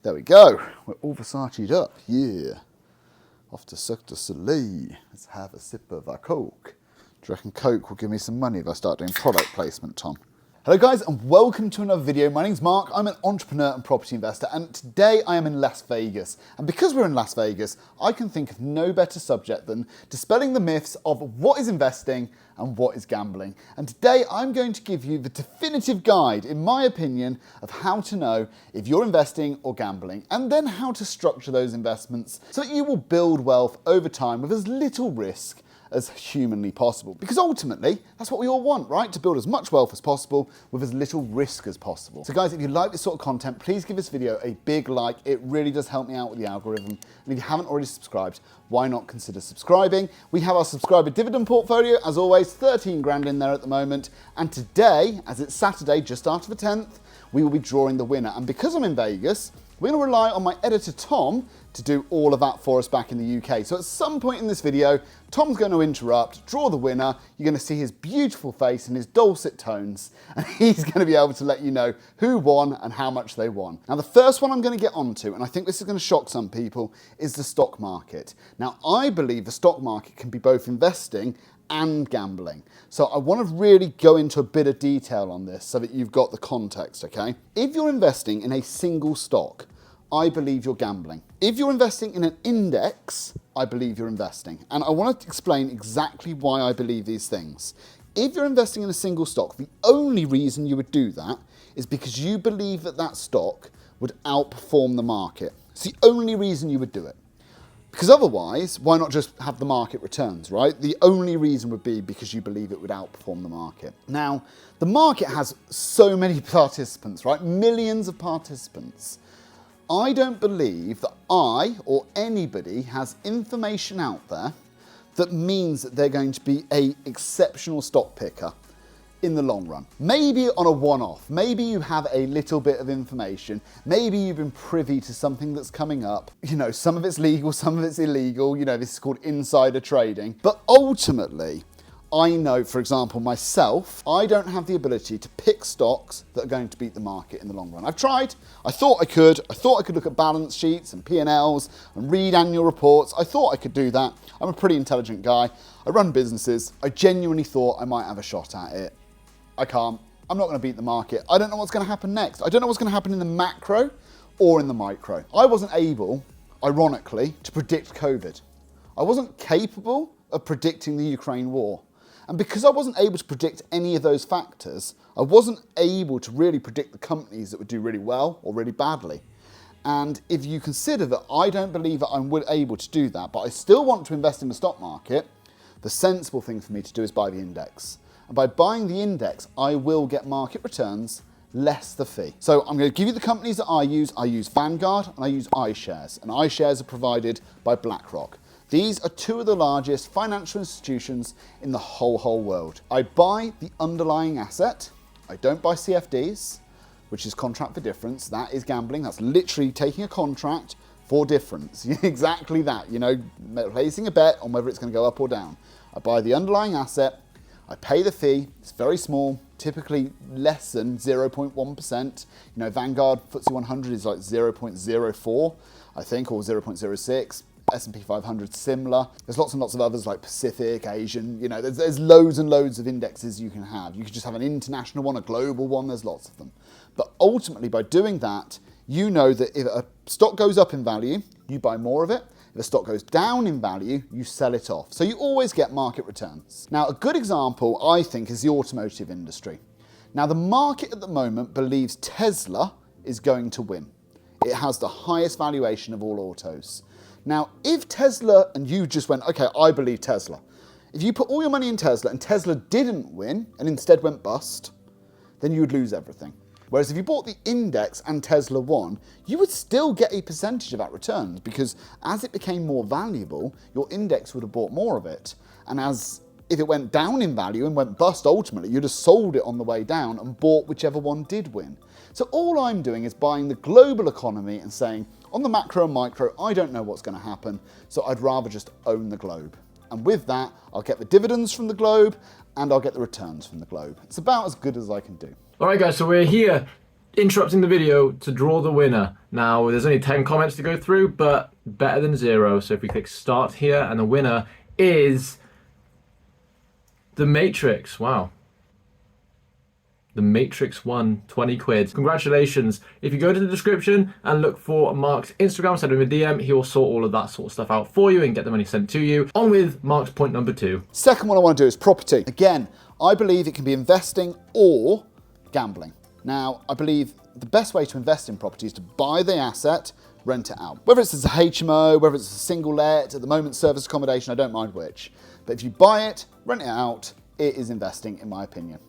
There we go. We're all Versace'd up. Yeah. Off to Cirque du Soleil. Let's have a sip of our Coke. Do you reckon Coke will give me some money if I start doing product placement, Tom? Hello guys and welcome to another video. My name's Mark, I'm an entrepreneur and property investor, and today I am in Las Vegas. And because we're in Las Vegas, I can think of no better subject than dispelling the myths of what is investing and what is gambling. And today I'm going to give you the definitive guide, in my opinion, of how to know if you're investing or gambling, and then how to structure those investments so that you will build wealth over time with as little risk as humanly possible. Because ultimately, that's what we all want, right? To build as much wealth as possible with as little risk as possible. So guys, if you like this sort of content, please give this video a big like. It really does help me out with the algorithm. And if you haven't already subscribed, why not consider subscribing? We have our subscriber dividend portfolio, as always, 13 grand in there at the moment. And today, as it's Saturday, just after the 10th, we will be drawing the winner. And because I'm in Vegas, we're going to rely on my editor, Tom, to do all of that for us back in the UK. So at some point in this video, Tom's going to interrupt, draw the winner. You're going to see his beautiful face and his dulcet tones, and he's going to be able to let you know who won and how much they won. Now, the first one I'm going to get onto, and I think this is going to shock some people, is the stock market. Now, I believe the stock market can be both investing and gambling. So I want to really go into a bit of detail on this so that you've got the context, okay? If you're investing in a single stock, I believe you're gambling. If you're investing in an index, I believe you're investing. And I want to explain exactly why I believe these things. If you're investing in a single stock, the only reason you would do that is because you believe that that stock would outperform the market. It's the only reason you would do it. Because otherwise, why not just have the market returns, right? The only reason would be because you believe it would outperform the market. Now, the market has so many participants, right? Millions of participants. I don't believe that I or anybody has information out there that means that they're going to be an exceptional stock picker in the long run. Maybe on a one-off, maybe you have a little bit of information, maybe you've been privy to something that's coming up. You know, some of it's legal, some of it's illegal, you know, this is called insider trading. But ultimately, I know, for example, myself, I don't have the ability to pick stocks that are going to beat the market in the long run. I've tried. I thought I could. I thought I could look at balance sheets and P&Ls and read annual reports. I thought I could do that. I'm a pretty intelligent guy. I run businesses. I genuinely thought I might have a shot at it. I can't. I'm not going to beat the market. I don't know what's going to happen next. I don't know what's going to happen in the macro or in the micro. I wasn't able, ironically, to predict COVID. I wasn't capable of predicting the Ukraine war. And because I wasn't able to predict any of those factors, I wasn't able to really predict the companies that would do really well or really badly. And if you consider that I don't believe that I'm able to do that, but I still want to invest in the stock market, the sensible thing for me to do is buy the index. And by buying the index, I will get market returns less the fee. So I'm going to give you the companies that I use. I use Vanguard and I use iShares. And iShares are provided by BlackRock. These are two of the largest financial institutions in the whole world. I buy the underlying asset. I don't buy CFDs, which is contract for difference. That is gambling. That's literally taking a contract for difference. Exactly that, you know, placing a bet on whether it's going to go up or down. I buy the underlying asset. I pay the fee. It's very small, typically less than 0.1%. You know, Vanguard FTSE 100 is like 0.04, I think, or 0.06. S&P 500 similar. There's lots and lots of others like Pacific, Asian, you know, there's loads and loads of indexes you can have. You could just have an international one, a global one, there's lots of them. But ultimately by doing that, you know that if a stock goes up in value, you buy more of it. If a stock goes down in value, you sell it off. So you always get market returns. Now, a good example, I think, is the automotive industry. Now, the market at the moment believes Tesla is going to win. It has the highest valuation of all autos. Now, if Tesla, and you just went, okay, I believe Tesla. If you put all your money in Tesla and Tesla didn't win and instead went bust, then you would lose everything. Whereas if you bought the index and Tesla won, you would still get a percentage of that returns because as it became more valuable, your index would have bought more of it. And as if it went down in value and went bust ultimately, you'd have sold it on the way down and bought whichever one did win. So all I'm doing is buying the global economy and saying, on the macro and micro, I don't know what's going to happen, so I'd rather just own the globe. And with that, I'll get the dividends from the globe and I'll get the returns from the globe. It's about as good as I can do. All right, guys, so we're here interrupting the video to draw the winner. Now, there's only 10 comments to go through, but better than 0. So if we click start here, and the winner is The Matrix. Wow. The Matrix won 20 quid. Congratulations. If you go to the description and look for Mark's Instagram, send him a DM, he will sort all of that sort of stuff out for you and get the money sent to you. On with Mark's point number 2. Second one I want to do is property. Again, I believe it can be investing or gambling. Now, I believe the best way to invest in property is to buy the asset, rent it out. Whether it's as a HMO, whether it's a single let, at the moment service accommodation, I don't mind which. But if you buy it, rent it out, it is investing in my opinion.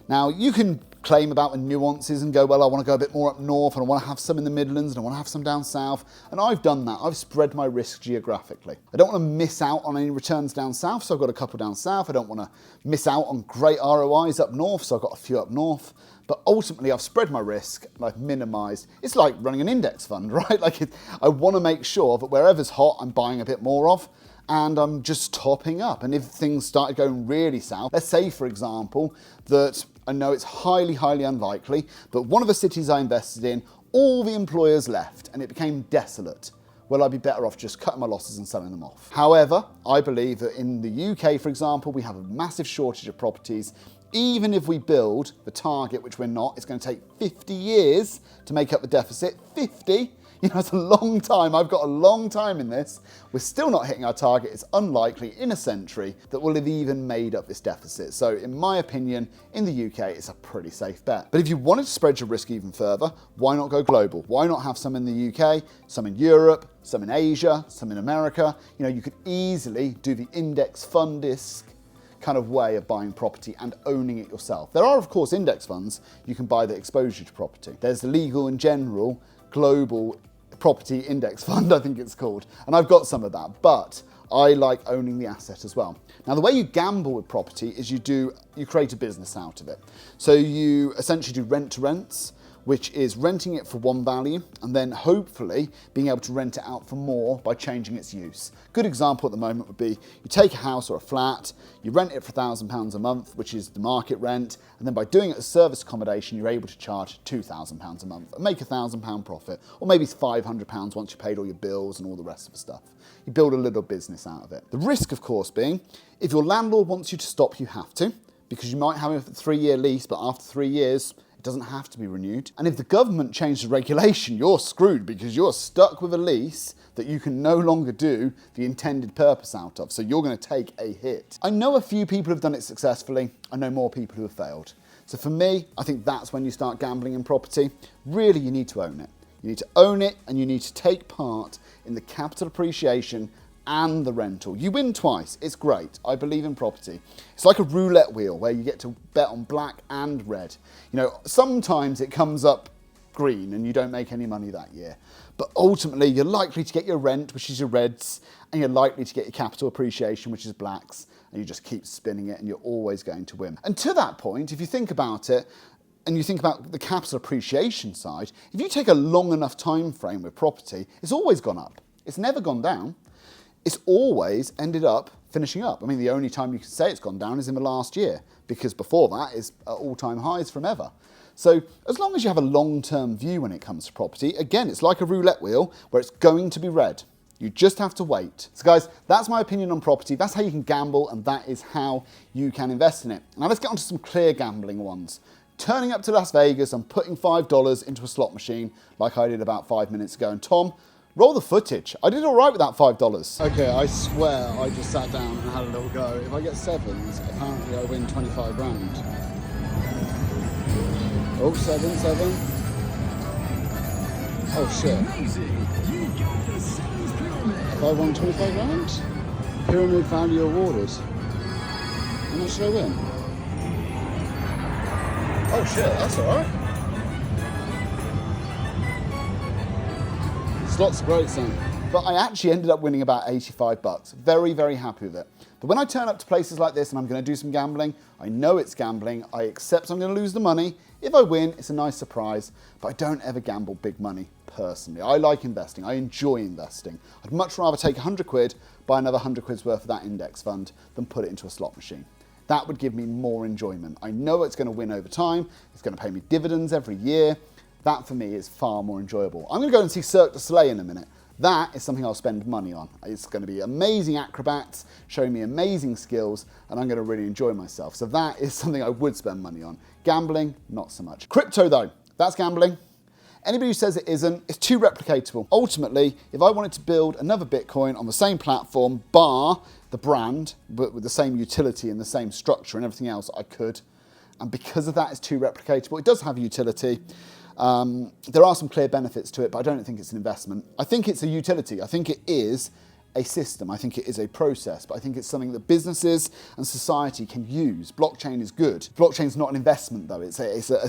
Now, you can claim about the nuances and go, well, I want to go a bit more up north and I want to have some in the Midlands and I want to have some down south. And I've done that. I've spread my risk geographically. I don't want to miss out on any returns down south, so I've got a couple down south. I don't want to miss out on great ROIs up north, so I've got a few up north. But ultimately, I've spread my risk and I've minimised. It's like running an index fund, right? I want to make sure that wherever's hot, I'm buying a bit more of. And I'm just topping up. And if things started going really south, let's say, for example, that I know it's highly, highly unlikely, but one of the cities I invested in, all the employers left and it became desolate. Well, I'd be better off just cutting my losses and selling them off. However, I believe that in the UK, for example, we have a massive shortage of properties. Even if we build the target, which we're not, it's going to take 50 years to make up the deficit. 50? You know, it's a long time. I've got a long time in this. We're still not hitting our target. It's unlikely in a century that we'll have even made up this deficit. So in my opinion, in the UK, it's a pretty safe bet. But if you wanted to spread your risk even further, why not go global? Why not have some in the UK, some in Europe, some in Asia, some in America? You know, you could easily do the index fundisk kind of way of buying property and owning it yourself. There are, of course, index funds. You can buy the exposure to property. There's the legal and general global property index fund, I think it's called. And I've got some of that, but I like owning the asset as well. Now, the way you gamble with property is you create a business out of it. So you essentially do rent to rents, which is renting it for one value and then hopefully being able to rent it out for more by changing its use. Good example at the moment would be you take a house or a flat, you rent it for £1,000 a month, which is the market rent, and then by doing it as service accommodation, you're able to charge £2,000 a month and make £1,000 profit, or maybe it's £500 once you've paid all your bills and all the rest of the stuff. You build a little business out of it. The risk, of course, being if your landlord wants you to stop, you have to, because you might have a 3-year lease, but after 3 years, it doesn't have to be renewed. And if the government changes regulation, you're screwed because you're stuck with a lease that you can no longer do the intended purpose out of. So you're going to take a hit. I know a few people have done it successfully. I know more people who have failed. So for me, I think that's when you start gambling in property. Really, you need to own it. You need to own it and you need to take part in the capital appreciation and the rental. You win twice. It's great. I believe in property. It's like a roulette wheel where you get to bet on black and red. You know, sometimes it comes up green and you don't make any money that year. But ultimately, you're likely to get your rent, which is your reds, and you're likely to get your capital appreciation, which is blacks, and you just keep spinning it and you're always going to win. And to that point, if you think about it, and you think about the capital appreciation side, if you take a long enough time frame with property, it's always gone up. It's never gone down. It's always ended up finishing up. I mean, the only time you can say it's gone down is in the last year, because before that is at all-time highs from ever. So as long as you have a long-term view when it comes to property, again, it's like a roulette wheel where it's going to be red. You just have to wait. So guys, that's my opinion on property. That's how you can gamble, and that is how you can invest in it. Now let's get on to some clear gambling ones. Turning up to Las Vegas and putting $5 into a slot machine like I did about 5 minutes ago. And Tom, roll the footage. I did all right with that $5. Okay, I swear I just sat down and had a little go. If I get sevens, apparently I win 25 grand. Oh, seven. Oh shit. Have I won 25 grand? Pyramid value awarded. How much should I win? Oh shit, that's alright. Slots are great, son. But I actually ended up winning about 85 bucks. Very, very happy with it. But when I turn up to places like this and I'm going to do some gambling, I know it's gambling. I accept I'm going to lose the money. If I win, it's a nice surprise, but I don't ever gamble big money personally. I like investing. I enjoy investing. I'd much rather take 100 quid, buy another 100 quid's worth of that index fund than put it into a slot machine. That would give me more enjoyment. I know it's going to win over time. It's going to pay me dividends every year. That for me is far more enjoyable. I'm going to go and see Cirque du Soleil in a minute. That is something I'll spend money on. It's going to be amazing acrobats, showing me amazing skills, and I'm going to really enjoy myself. So that is something I would spend money on. Gambling, not so much. Crypto though, that's gambling. Anybody who says it isn't, it's too replicatable. Ultimately, if I wanted to build another Bitcoin on the same platform, bar the brand, but with the same utility and the same structure and everything else, I could. And because of that, it's too replicatable. It does have utility. There are some clear benefits to it, but I don't think it's an investment. I think it's a utility. I think it is a system. I think it is a process, but I think it's something that businesses and society can use. Blockchain is good. Blockchain's not an investment though. It's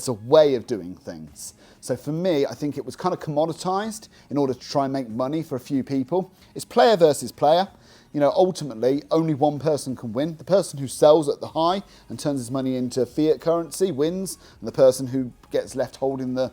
a way of doing things. So for me, I think it was kind of commoditized in order to try and make money for a few people. It's player versus player. You know, ultimately, only one person can win. The person who sells at the high and turns his money into fiat currency wins, and the person who gets left holding the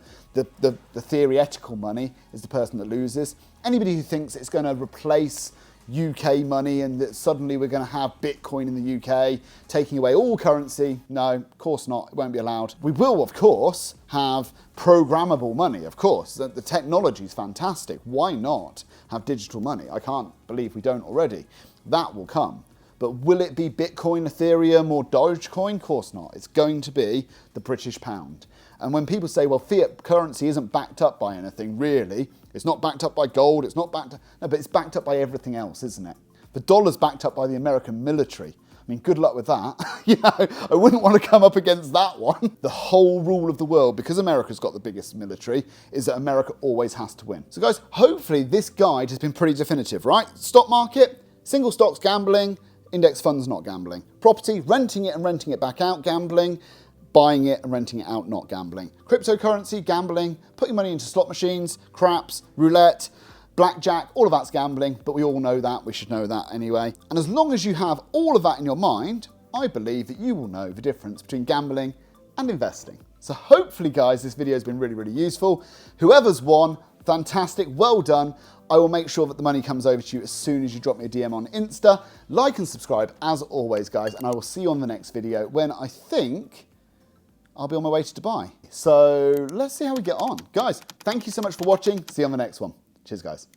theoretical money is the person that loses. Anybody who thinks it's going to replace UK money and that suddenly we're going to have Bitcoin in the UK, taking away all currency, no, of course not, it won't be allowed. We will, of course, have programmable money, of course. The technology is fantastic. Why not have digital money? I can't believe we don't already. That will come. But will it be Bitcoin, Ethereum, or Dogecoin? Of course not. It's going to be the British pound. And when people say, well, fiat currency isn't backed up by anything, really, it's not backed up by gold, it's not backed up, no, but it's backed up by everything else, isn't it? The dollar's backed up by the American military. I mean, good luck with that. You know, I wouldn't want to come up against that one. The whole rule of the world, because America's got the biggest military, is that America always has to win. So guys, hopefully this guide has been pretty definitive, right? Stock market, single stocks gambling, index funds not gambling. Property, renting it and renting it back out, gambling. Buying it and renting it out, not gambling. Cryptocurrency, gambling. Putting money into slot machines, craps, roulette, blackjack, all of that's gambling, but we all know that, we should know that anyway. And as long as you have all of that in your mind, I believe that you will know the difference between gambling and investing. So hopefully guys, this video has been really, really useful. Whoever's won, fantastic, well done. I will make sure that the money comes over to you as soon as you drop me a DM on Insta. Like and subscribe as always guys, and I will see you on the next video when I think I'll be on my way to Dubai. So let's see how we get on. Guys, thank you so much for watching. See you on the next one. Cheers, guys.